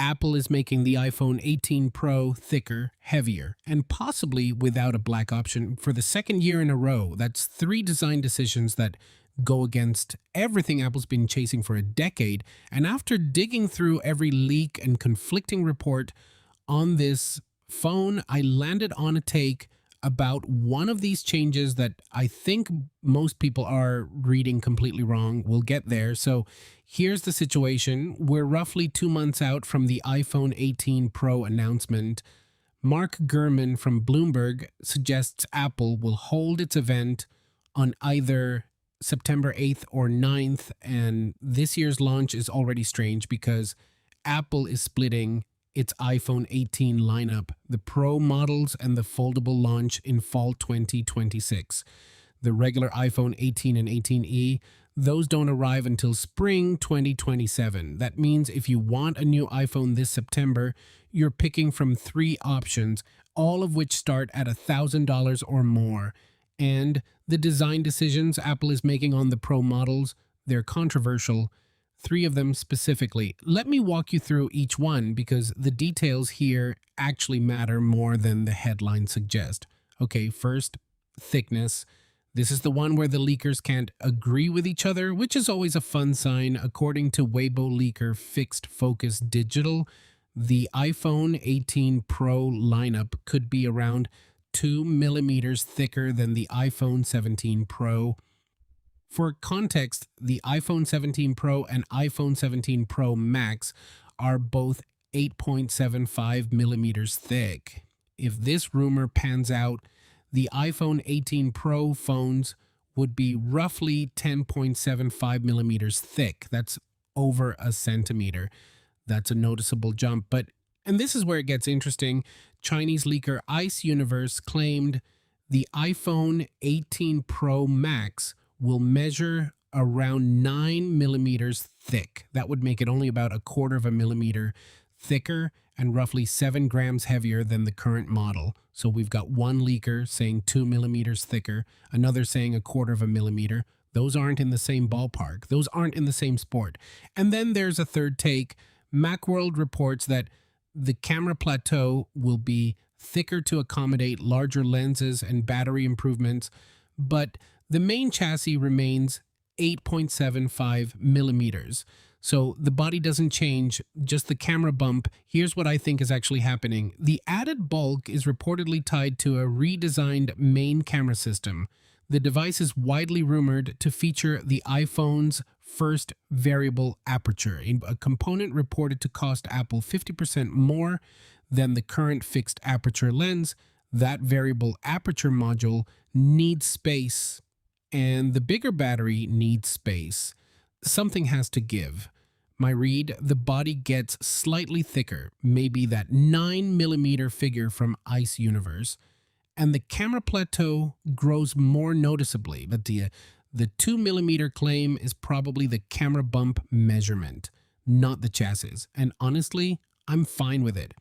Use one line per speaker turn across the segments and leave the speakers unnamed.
Apple is making the iPhone 18 Pro thicker, heavier, and possibly without a black option for the second year in a row. That's three design decisions that go against everything Apple's been chasing for a decade. And after digging through every leak and conflicting report on this phone, I landed on a take about one of these changes that I think most people are reading completely wrong. We'll get there. So here's the situation. We're roughly 2 months out from the iPhone 18 Pro announcement. Mark Gurman from Bloomberg suggests Apple will hold its event on either September 8th or 9th. And this year's launch is already strange because Apple is splitting its iPhone 18 lineup, the Pro models and the foldable launch in fall 2026. The regular iPhone 18 and 18e, those don't arrive until spring 2027. That means if you want a new iPhone this September, you're picking from three options, all of which start at $1,000 or more. And the design decisions Apple is making on the Pro models, they're controversial. Three of them specifically. Let me walk you through each one because the details here actually matter more than the headlines suggest. Okay, first, thickness. This is the one where the leakers can't agree with each other, which is always a fun sign. According to Weibo leaker Fixed Focus Digital, the iPhone 18 Pro lineup could be around 2 millimeters thicker than the iPhone 17 Pro. For context, the iPhone 17 Pro and iPhone 17 Pro Max are both 8.75 millimeters thick. If this rumor pans out, the iPhone 18 Pro phones would be roughly 10.75 millimeters thick. That's over a centimeter. That's a noticeable jump. And this is where it gets interesting. Chinese leaker Ice Universe claimed the iPhone 18 Pro Max will measure around 9 millimeters thick. That would make it only about a quarter of a millimeter thicker and roughly 7 grams heavier than the current model. So we've got one leaker saying 2 millimeters thicker, another saying a quarter of a millimeter. Those aren't in the same ballpark. Those aren't in the same sport. And then there's a third take. Macworld reports that the camera plateau will be thicker to accommodate larger lenses and battery improvements, but the main chassis remains 8.75 millimeters. So the body doesn't change, just the camera bump. Here's what I think is actually happening. The added bulk is reportedly tied to a redesigned main camera system. The device is widely rumored to feature the iPhone's first variable aperture, a component reported to cost Apple 50% more than the current fixed aperture lens. That variable aperture module needs space, and the bigger battery needs space. Something has to give. My read, the body gets slightly thicker, maybe that 9 millimeter figure from Ice Universe, and the camera plateau grows more noticeably, but the 2 millimeter claim is probably the camera bump measurement, not the chassis. And honestly, I'm fine with it,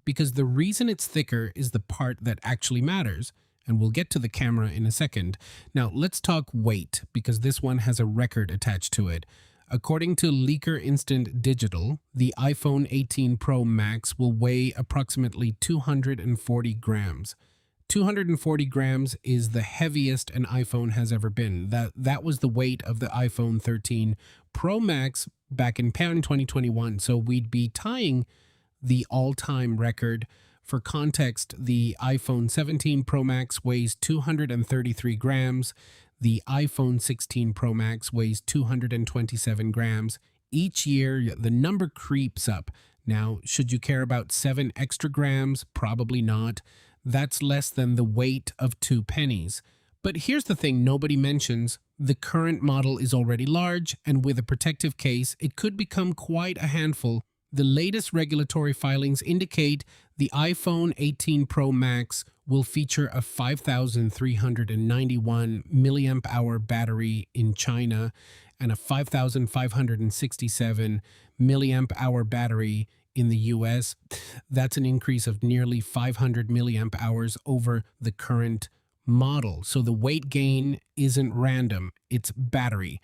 because the reason it's thicker is the part that actually matters. And we'll get to the camera in a second. Now, let's talk weight, because this one has a record attached to it. According to Leaker Instant Digital, the iPhone 18 Pro Max will weigh approximately 240 grams. 240 grams is the heaviest an iPhone has ever been. That was the weight of the iPhone 13 Pro Max back in 2021. So we'd be tying the all-time record. For context, the iPhone 17 Pro Max weighs 233 grams. The iPhone 16 Pro Max weighs 227 grams. Each year, the number creeps up. Now, should you care about 7 extra grams? Probably not. That's less than the weight of 2 pennies. But here's the thing nobody mentions. The current model is already large, and with a protective case, it could become quite a handful. The latest regulatory filings indicate the iPhone 18 Pro Max will feature a 5,391 milliamp hour battery in China and a 5,567 milliamp hour battery in the US. That's an increase of nearly 500 milliamp hours over the current model. So the weight gain isn't random, it's battery.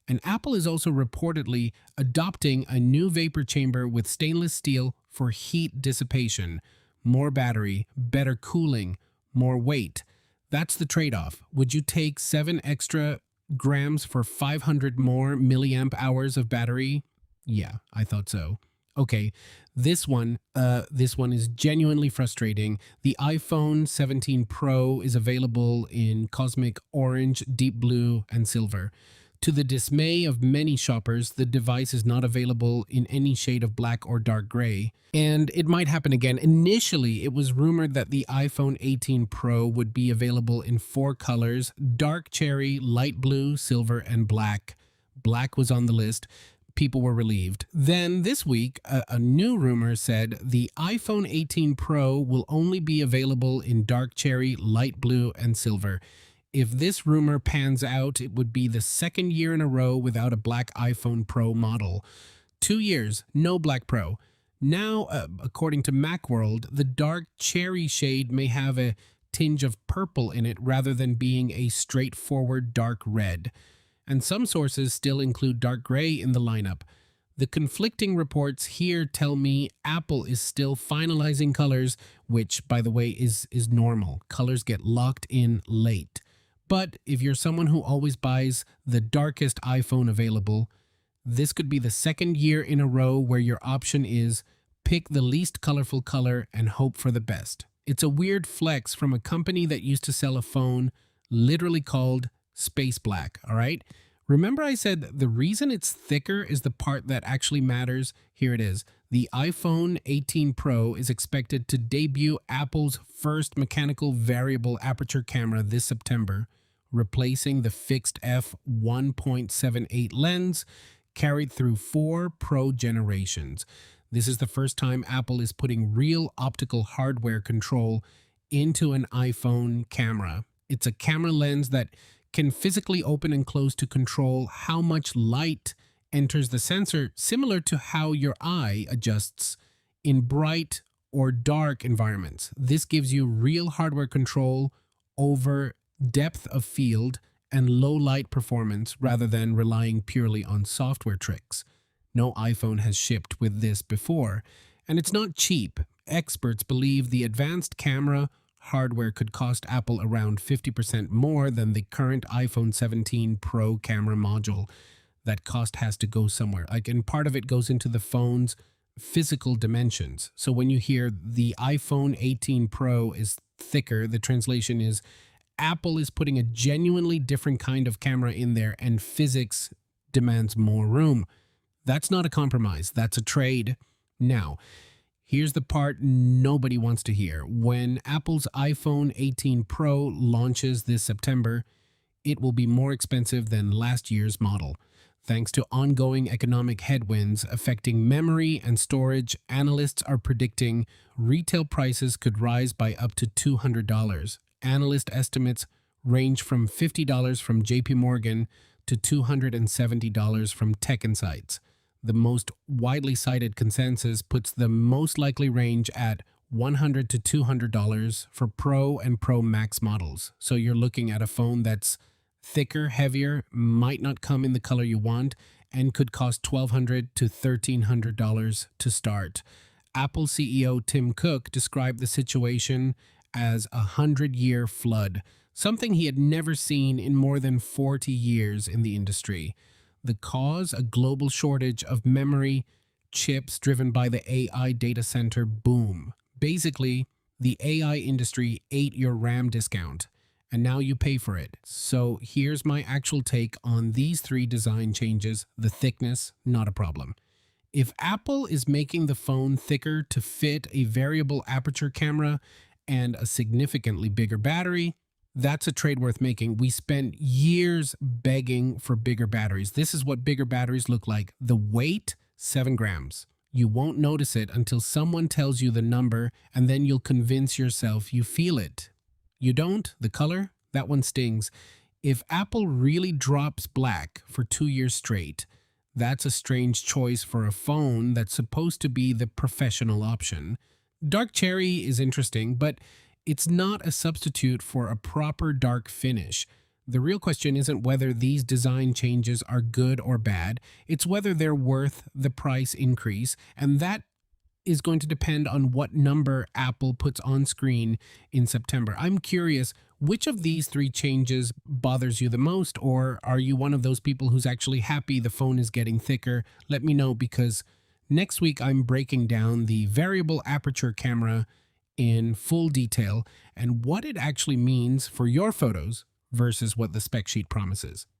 And Apple is also reportedly adopting a new vapor chamber with stainless steel for heat dissipation, more battery, better cooling, more weight. That's the trade-off. Would you take 7 extra grams for 500 more milliamp hours of battery? Yeah, I thought so. Okay, this one is genuinely frustrating. The iPhone 17 Pro is available in cosmic orange, deep blue, and silver. To the dismay of many shoppers, the device is not available in any shade of black or dark gray. And it might happen again. Initially, it was rumored that the iPhone 18 Pro would be available in 4 colors: dark cherry, light blue, silver, and black. Black was on the list. People were relieved. Then this week, a new rumor said the iPhone 18 Pro will only be available in dark cherry, light blue, and silver. If this rumor pans out, it would be the second year in a row without a black iPhone Pro model. 2 years, no black Pro. Now, according to Macworld, the dark cherry shade may have a tinge of purple in it rather than being a straightforward dark red. And some sources still include dark gray in the lineup. The conflicting reports here tell me Apple is still finalizing colors, which, by the way, is normal. Colors get locked in late. But if you're someone who always buys the darkest iPhone available, this could be the second year in a row where your option is pick the least colorful color and hope for the best. It's a weird flex from a company that used to sell a phone literally called Space Black, all right? Remember I said the reason it's thicker is the part that actually matters? Here it is. The iPhone 18 Pro is expected to debut Apple's first mechanical variable aperture camera this September, replacing the fixed f1.78 lens carried through 4 Pro generations. This is the first time Apple is putting real optical hardware control into an iPhone camera. It's a camera lens that can physically open and close to control how much light enters the sensor, similar to how your eye adjusts in bright or dark environments. This gives you real hardware control over depth of field and low light performance rather than relying purely on software tricks. No iPhone has shipped with this before, and it's not cheap. Experts believe the advanced camera hardware could cost Apple around 50% more than the current iPhone 17 Pro camera module. That cost has to go somewhere. And part of it goes into the phone's physical dimensions. So when you hear the iPhone 18 Pro is thicker, the translation is Apple is putting a genuinely different kind of camera in there and physics demands more room. That's not a compromise. That's a trade. Now, here's the part nobody wants to hear. When Apple's iPhone 18 Pro launches this September, it will be more expensive than last year's model. Thanks to ongoing economic headwinds affecting memory and storage, analysts are predicting retail prices could rise by up to $200. Analyst estimates range from $50 from JP Morgan to $270 from Tech Insights. The most widely cited consensus puts the most likely range at $100 to $200 for Pro and Pro Max models. So you're looking at a phone that's thicker, heavier, might not come in the color you want, and could cost $1,200 to $1,300 to start. Apple CEO Tim Cook described the situation as a 100-year flood, something he had never seen in more than 40 years in the industry. The cause, a global shortage of memory chips driven by the AI data center boom. Basically, the AI industry ate your RAM discount, and now you pay for it. So here's my actual take on these 3 design changes. The thickness, not a problem. If Apple is making the phone thicker to fit a variable aperture camera and a significantly bigger battery, that's a trade worth making. We spent years begging for bigger batteries. This is what bigger batteries look like. The weight, 7 grams. You won't notice it until someone tells you the number, and then you'll convince yourself you feel it. You don't? The color? That one stings. If Apple really drops black for 2 years straight, that's a strange choice for a phone that's supposed to be the professional option. Dark cherry is interesting, but it's not a substitute for a proper dark finish. The real question isn't whether these design changes are good or bad, it's whether they're worth the price increase, and that is going to depend on what number Apple puts on screen in September. I'm curious, which of these three changes bothers you the most, or are you one of those people who's actually happy the phone is getting thicker? Let me know, because next week I'm breaking down the variable aperture camera in full detail and what it actually means for your photos versus what the spec sheet promises.